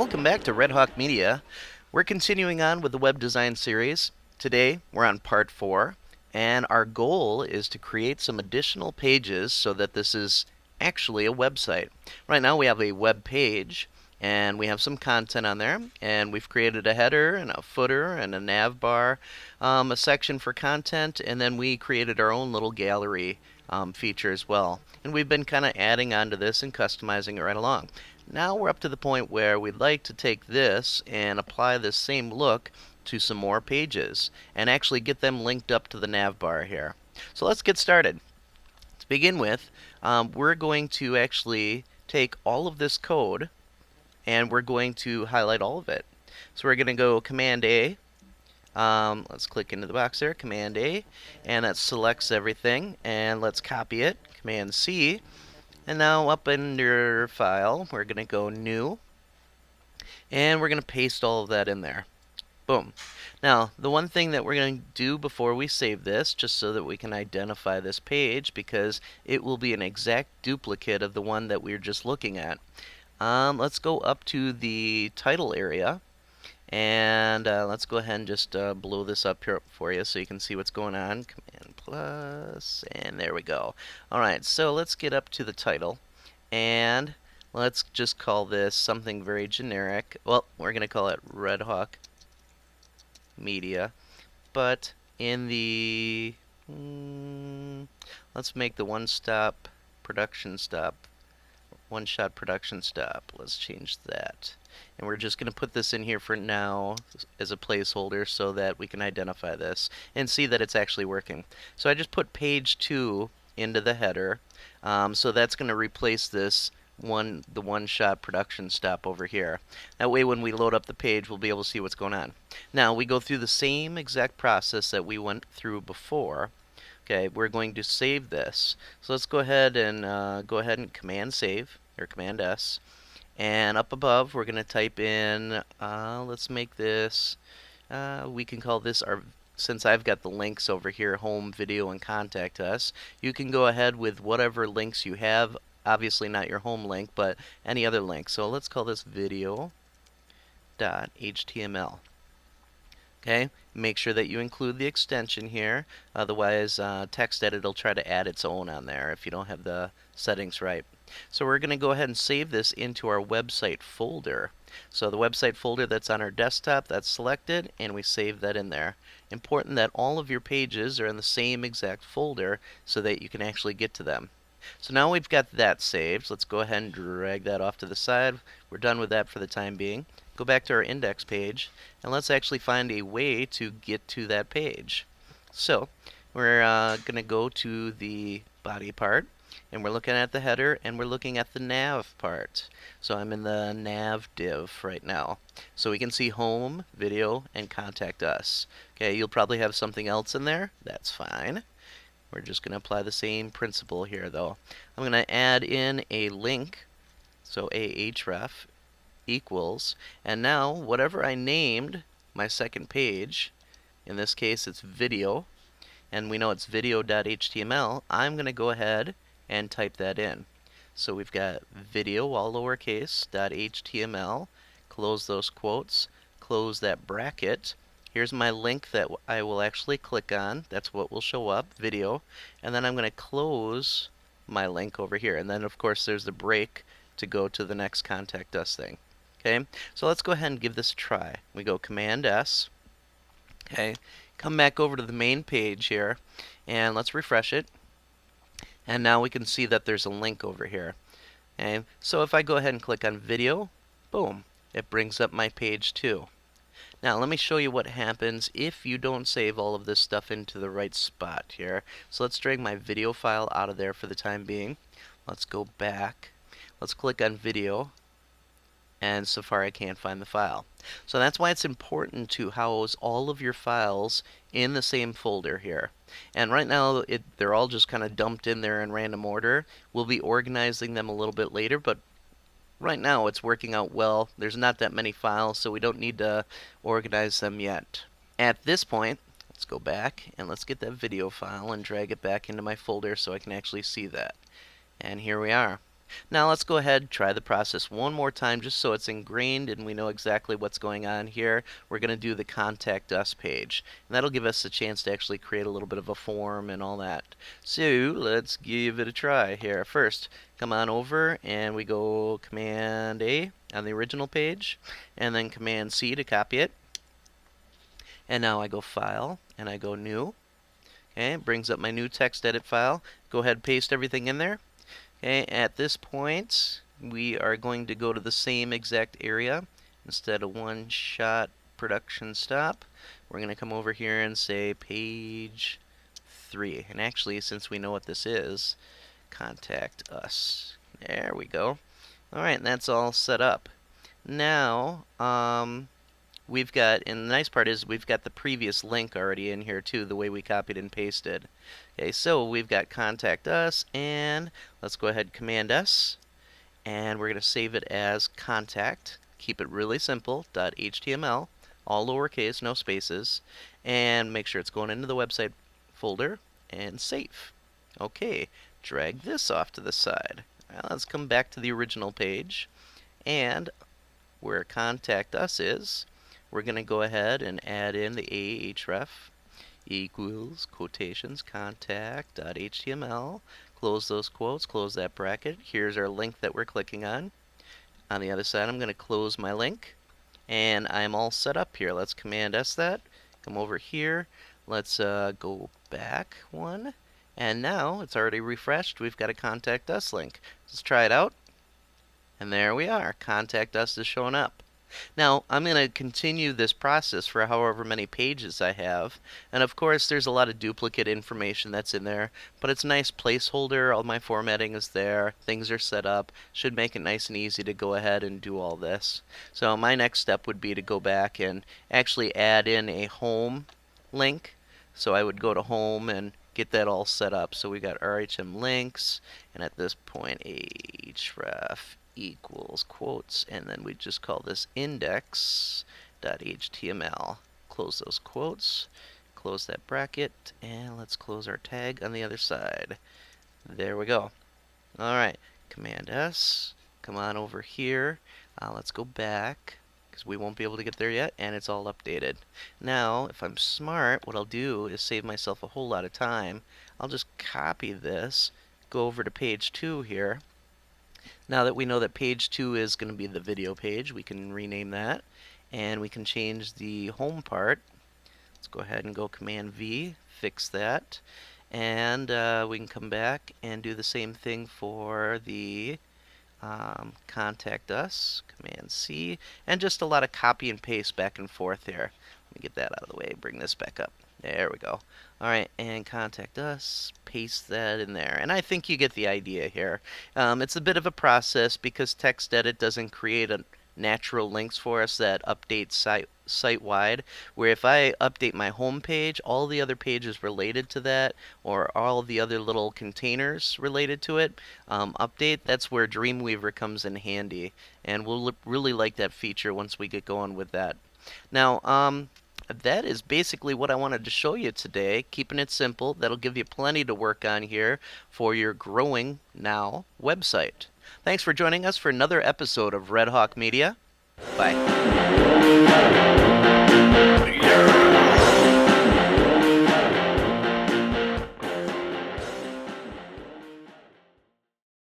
Welcome back to Red Hawk Media. We're continuing on with the web design series. Today we're on part 4, and our goal is to create some additional pages so that this is actually a website. Right now we have a web page, and we have some content on there, and we've created a header and a footer and a nav bar, a section for content, and then we created our own little gallery feature as well. And we've been kind of adding on to this and customizing it right along. Now we're up to the point where we'd like to take this and apply this same look to some more pages and actually get them linked up to the nav bar here. So let's get started. To begin with, we're going to actually take all of this code and we're going to highlight all of it. So we're going to go Command A. Let's click into the box there, Command A, and that selects everything. And let's copy it, Command C. And now up under File, we're going to go New, and we're going to paste all of that in there. Boom. Now, the one thing that we're going to do before we save this, just so that we can identify this page, because it will be an exact duplicate of the one that we were just looking at. Let's go up to the title area, and let's go ahead and just blow this up here for you so you can see what's going on. Command plus, and there we go. Alright, so let's get up to the title, and let's just call this something very generic. Well, we're going to call it Red Hawk Media, but in the let's make the one-shot production stop. Let's change that. And we're just going to put this in here for now as a placeholder so that we can identify this and see that it's actually working. So I just put page 2 into the header. So that's going to replace the one-shot production stop over here. That way when we load up the page, we'll be able to see what's going on. Now we go through the same exact process that we went through before. Okay, we're going to save this. So let's go ahead and Command Save, or Command S. And up above, we're going to type in, let's make this, we can call this our, since I've got the links over here, home, video, and contact us, you can go ahead with whatever links you have. Obviously not your home link, but any other link. So let's call this video.html. Okay, make sure that you include the extension here, otherwise TextEdit will try to add its own on there if you don't have the settings right. So we're going to go ahead and save this into our website folder. So the website folder that's on our desktop, that's selected, and we save that in there. Important that all of your pages are in the same exact folder so that you can actually get to them. So now we've got that saved. Let's go ahead and drag that off to the side. We're done with that for the time being. Go back to our index page, and let's actually find a way to get to that page. So we're going to go to the body part, and we're looking at the header, and we're looking at the nav part. So I'm in the nav div right now. So we can see home, video, and contact us. Okay, you'll probably have something else in there. That's fine. We're just going to apply the same principle here, though. I'm going to add in a link, so ahref equals, and now whatever I named my second page, in this case it's video, and we know it's video.html, I'm going to go ahead and type that in. So we've got video, all lowercase, .html, close those quotes, close that bracket. Here's my link that I will actually click on. That's what will show up, video. And then I'm going to close my link over here. And then, of course, there's the break to go to the next Contact Us thing. Okay, so let's go ahead and give this a try. We go Command S. Okay, come back over to the main page here, and let's refresh it. And now we can see that there's a link over here. Okay, so if I go ahead and click on video, boom, it brings up my page too. Now let me show you what happens if you don't save all of this stuff into the right spot here. So let's drag my video file out of there for the time being. Let's go back. Let's click on video, and Safari can't find the file. So that's why it's important to house all of your files in the same folder here. And right now they're all just kind of dumped in there in random order. We'll be organizing them a little bit later, but right now it's working out well. There's not that many files, so we don't need to organize them yet. At this point, let's go back and let's get that video file and drag it back into my folder so I can actually see that. And here we are. Now let's go ahead and try the process one more time just so it's ingrained and we know exactly what's going on here. We're going to do the Contact Us page. And that'll give us a chance to actually create a little bit of a form and all that. So let's give it a try here. First, come on over and we go Command A on the original page and then Command C to copy it. And now I go File and I go New. Okay, it brings up my new text edit file. Go ahead and paste everything in there. Okay, at this point, we are going to go to the same exact area. Instead of one shot production stop, we're going to come over here and say page 3. And actually, since we know what this is, Contact Us. There we go. Alright, that's all set up. Now, we've got, and the nice part is we've got the previous link already in here too, the way we copied and pasted. Okay, so we've got Contact Us, and let's go ahead Command S, and we're going to save it as contact. Keep it really simple, .html, all lowercase, no spaces, and make sure it's going into the website folder, and save. Okay, drag this off to the side. Now let's come back to the original page, and where Contact Us is, we're going to go ahead and add in the ahref equals quotations contact.html. Close those quotes, close that bracket. Here's our link that we're clicking on. On the other side, I'm going to close my link, and I'm all set up here. Let's Command S that. Come over here. Let's go back one. And now it's already refreshed. We've got a Contact Us link. Let's try it out. And there we are. Contact Us is showing up. Now, I'm going to continue this process for however many pages I have. And of course, there's a lot of duplicate information that's in there, but it's a nice placeholder. All my formatting is there. Things are set up. Should make it nice and easy to go ahead and do all this. So my next step would be to go back and actually add in a home link. So I would go to home and get that all set up. So we got RHM links, and at this point, href equals quotes, and then we just call this index.html. Close those quotes, close that bracket, and let's close our tag on the other side. There we go. Alright, Command S, come on over here. Let's go back, because we won't be able to get there yet, and it's all updated. Now, if I'm smart, what I'll do is save myself a whole lot of time. I'll just copy this, go over to page 2 here. Now that we know that page 2 is going to be the video page, we can rename that, and we can change the home part. Let's go ahead and go Command V, fix that, and we can come back and do the same thing for the Contact Us, Command C, and just a lot of copy and paste back and forth here. Let me get that out of the way, bring this back up. There we go. Alright, and Contact Us, paste that in there. And I think you get the idea here. It's a bit of a process because TextEdit doesn't create a natural links for us that update site-wide, where if I update my home page, all the other pages related to that, or all the other little containers related to it, update. That's where Dreamweaver comes in handy, and we'll really like that feature once we get going with that. Now, that is basically what I wanted to show you today. Keeping it simple. That'll give you plenty to work on here for your growing now website. Thanks for joining us for another episode of Red Hawk Media. Bye.